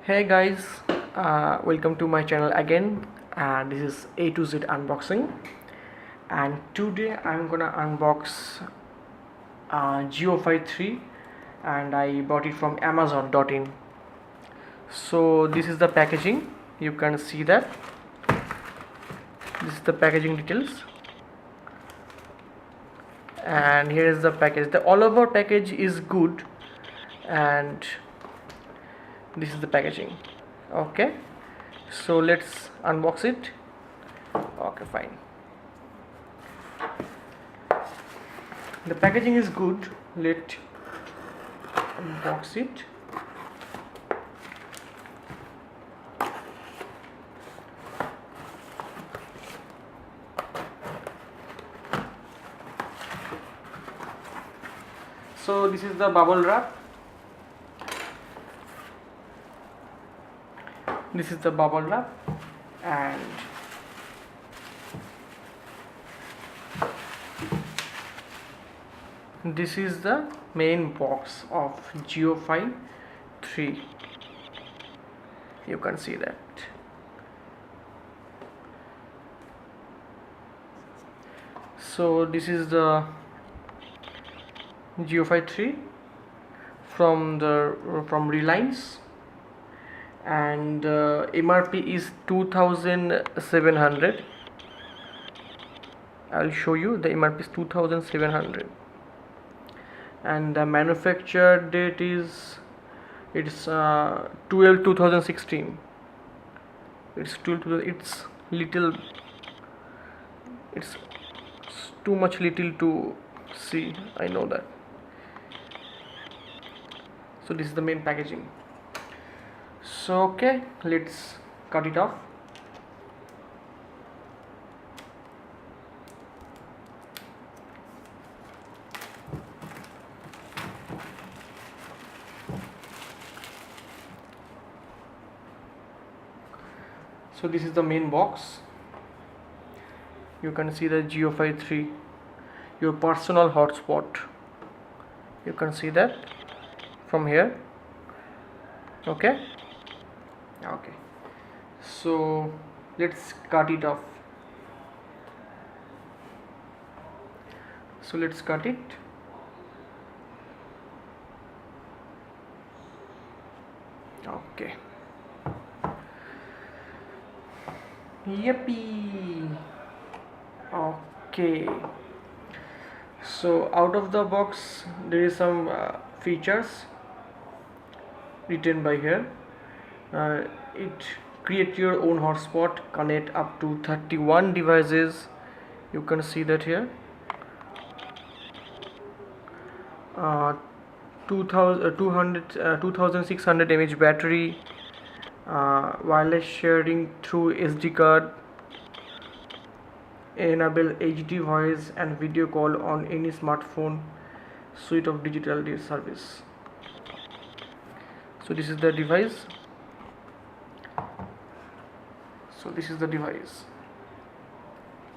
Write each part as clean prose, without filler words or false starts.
Hey guys, welcome to my channel again, and this is A to Z unboxing. And today I'm gonna unbox JioFi3, and I bought it from Amazon.in. So this is the packaging. You can see that this is the packaging details, and here is the package. The all over package is good, and this is the packaging. Okay, so let's unbox it. Okay, fine. The packaging is good. Let's unbox it. So this is the bubble wrap. This is the bubble wrap, and this is the main box of JioFi3. You can see that. So this is the JioFi3 from Reliance, and MRP is 2700. I'll show you. The MRP is 2700, and the manufacture date is 12/2016. It's it's too much little to see, I know that. So this is the main packaging. So okay, let's cut it off. So this is the main box. You can see the JioFi3, your personal hotspot. You can see that from here. Okay, so let's cut it off. So let's cut it. Okay, yippee. Okay, so out of the box there is some features written by here. It create your own hotspot, connect up to 31 devices. You can see that here. 2600 mAh battery, wireless sharing through SD card, enable HD voice and video call on any smartphone, suite of digital service. So this is the device.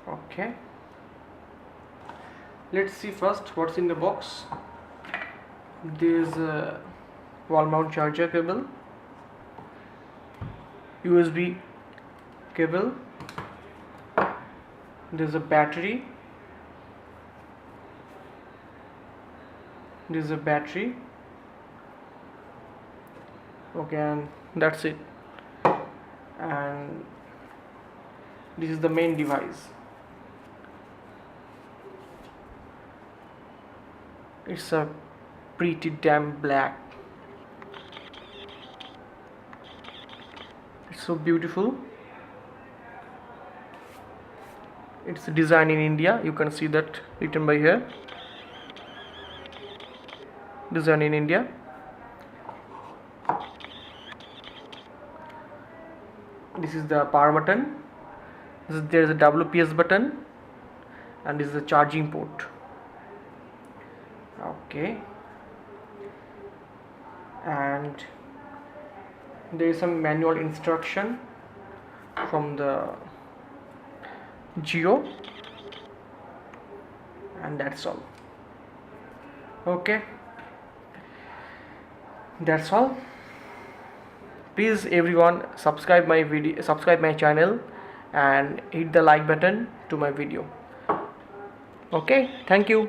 Okay, let's see first what's in the box. There's a wall mount charger cable, USB cable, there's a battery, okay, and that's it. And this is the main device. It's a pretty damn black. It's so beautiful. It's designed in India. You can see that written by here. Designed in India. This is the power button. There is a WPS button, and this is the charging port. Okay, and there is some manual instruction from the Jio, and that's all. Okay, that's all. Please everyone subscribe my channel and hit the like button to my video. Okay, thank you.